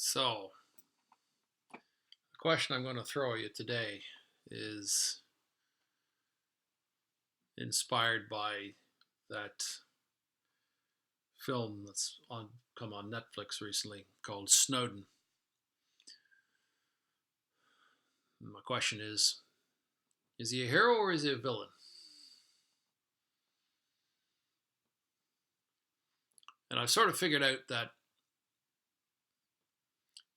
So, the question I'm going to throw at you today is inspired by that film that's come on Netflix recently called Snowden. And my question is he a hero or is he a villain? And I've sort of figured out that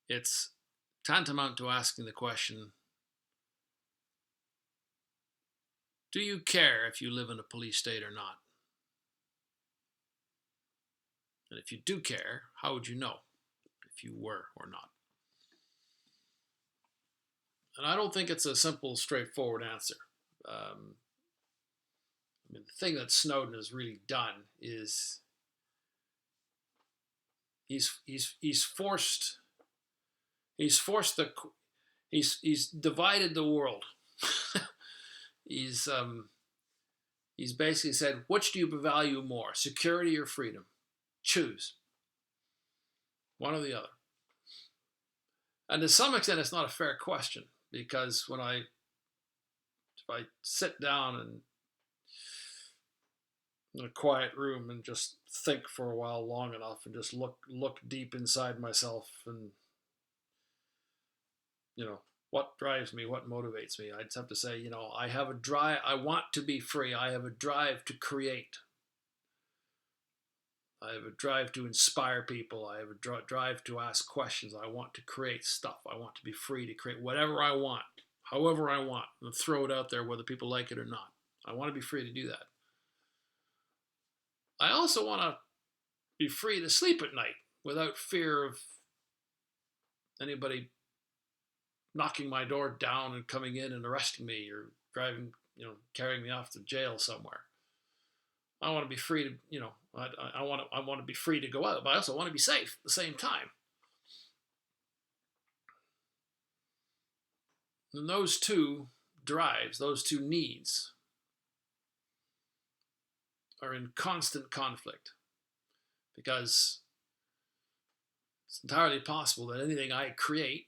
it's tantamount to asking the question, do you care if you live in a police state or not? And if you do care, how would you know if you were or not? And I don't think it's a simple, straightforward answer. The thing that Snowden has really done is he's forced the he's divided the world. he's he's basically said, which do you value more, security or freedom? Choose one or the other. And to some extent, it's not a fair question, because if I sit down and in a quiet room and just think for a while long enough and just look deep inside myself and what drives me, what motivates me, I'd have to say, I have a drive. I want to be free. I have a drive to create. I have a drive to inspire people. I have a drive to ask questions. I want to create stuff. I want to be free to create whatever I want, however I want, and throw it out there whether people like it or not. I want to be free to do that. I also want to be free to sleep at night without fear of anybody knocking my door down and coming in and arresting me or carrying me off to jail somewhere. I want to be free to, I want to be free to go out, but I also want to be safe at the same time. And those two drives, those two needs, are in constant conflict, because it's entirely possible that anything I create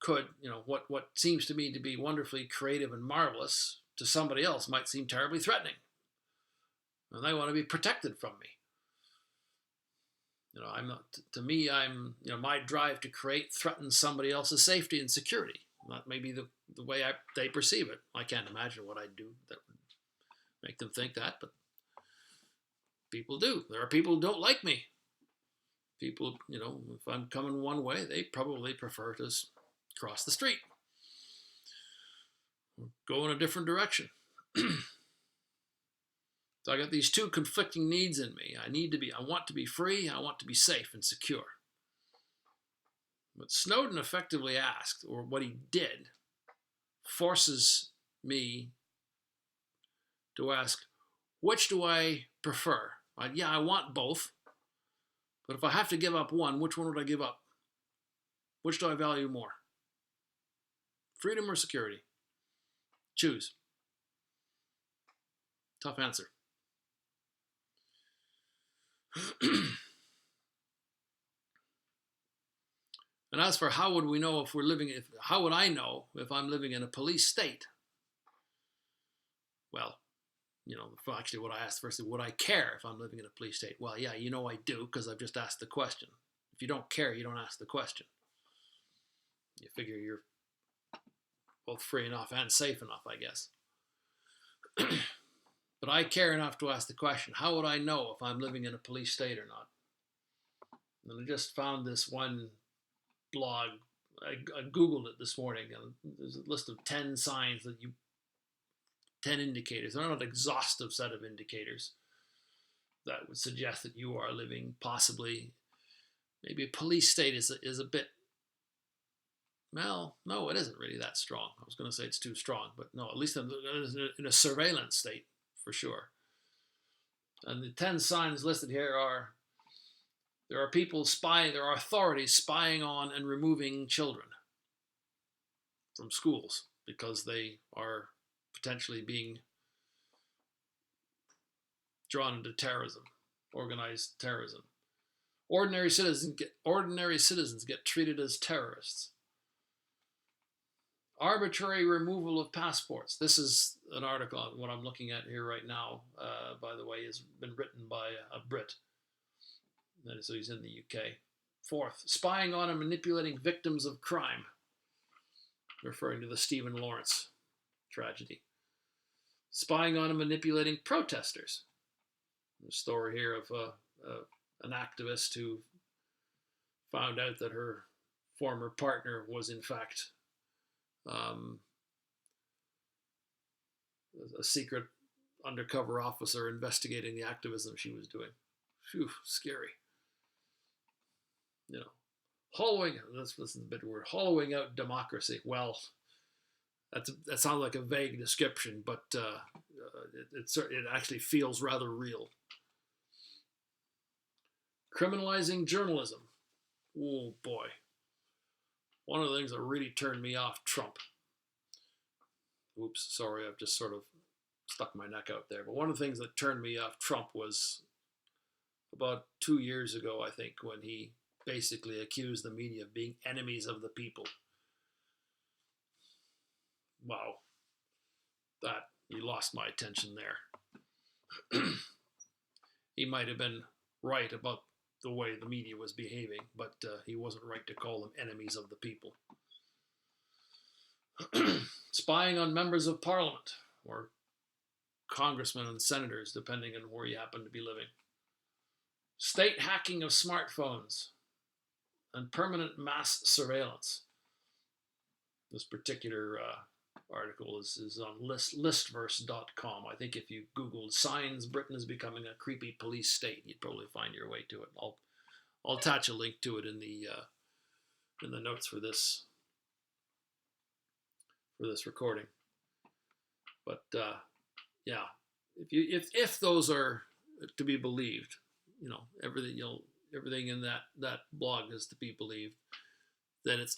could, what seems to me to be wonderfully creative and marvelous to somebody else might seem terribly threatening, and they want to be protected from me. I'm not. To me, my drive to create threatens somebody else's safety and security. That may be the way they perceive it. I can't imagine what I'd do that would make them think that, but people do. There are people who don't like me. People, if I'm coming one way, they probably prefer to cross the street or go in a different direction. So I got these two conflicting needs in me. I want to be free. I want to be safe and secure. What Snowden effectively asked, or what he did, forces me to ask, which do I prefer? I want both, but if I have to give up one, which one would I give up? Which do I value more? Freedom or security? Choose. Tough answer. And as for how would we know how would I know if I'm living in a police state? Well, actually what I asked first is, would I care if I'm living in a police state? Well, yeah, I do, because I've just asked the question. If you don't care, you don't ask the question. You figure you're both free enough and safe enough, I guess. But I care enough to ask the question, how would I know if I'm living in a police state or not? And I just found this one blog. I Googled it this morning, and there's a list of 10 signs 10 indicators. They're not an exhaustive set of indicators that would suggest that you are living possibly, maybe a police state is a bit, well, no, it isn't really that strong. I was going to say it's too strong, but no, at least in a surveillance state, for sure. And the 10 signs listed here are, there are authorities spying on and removing children from schools because they are potentially being drawn into terrorism, organized terrorism. Ordinary citizens get treated as terrorists. Arbitrary removal of passports. This is an article, what I'm looking at here right now, by the way, has been written by a Brit. So he's in the UK. Fourth, spying on and manipulating victims of crime, referring to the Stephen Lawrence tragedy. Spying on and manipulating protesters. There's a story here of an activist who found out that her former partner was in fact a secret undercover officer investigating the activism she was doing. Phew, scary. You know, this is a bit word, hollowing out democracy. Well, that sounds like a vague description, but it actually feels rather real. Criminalizing journalism. Oh boy. One of the things that really turned me off Trump. Oops, sorry, I've just sort of stuck my neck out there. But one of the things that turned me off Trump was about 2 years ago, I think, when he basically accused the media of being enemies of the people. Wow. You lost my attention there. He might have been right about the way the media was behaving, but he wasn't right to call them enemies of the people. Spying on members of parliament or congressmen and senators, depending on where you happen to be living. State hacking of smartphones and permanent mass surveillance. This particular article is on listverse.com. I think if you Googled signs Britain is becoming a creepy police state, you'd probably find your way to it. I'll attach a link to it in the notes for this recording. But yeah, if those are to be believed, you know, everything in that blog is to be believed, then it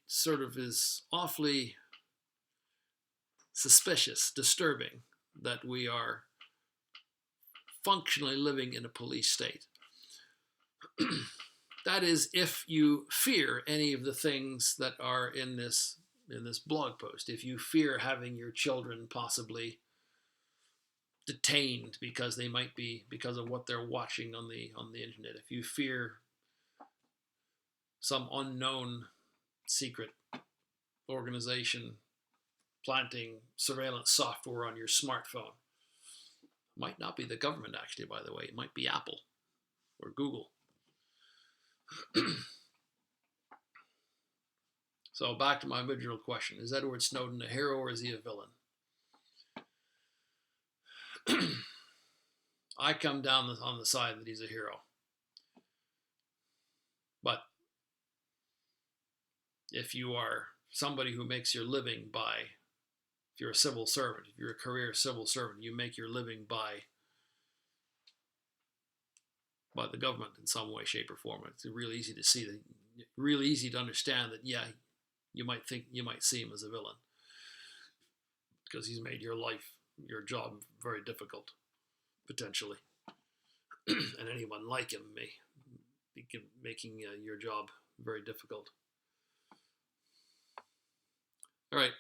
sort of is awfully suspicious, disturbing that we are functionally living in a police state. That is, if you fear any of the things that are in this blog post, if you fear having your children possibly detained because they might be, because of what they're watching on the internet, if you fear some unknown secret organization planting surveillance software on your smartphone, might not be the government actually, by the way, it might be Apple or Google. So back to my original question, is Edward Snowden a hero or is he a villain? I come down on the side that he's a hero. But if you are somebody who makes your living by, if you're a civil servant, if you're a career civil servant, you make your living by the government in some way, shape, or form. It's really easy to see that, really easy to understand that, yeah, you might see him as a villain because he's made your life, your job very difficult, potentially. And anyone like him may be making your job very difficult. All right.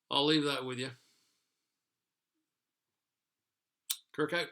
I'll leave that with you. Kirk out.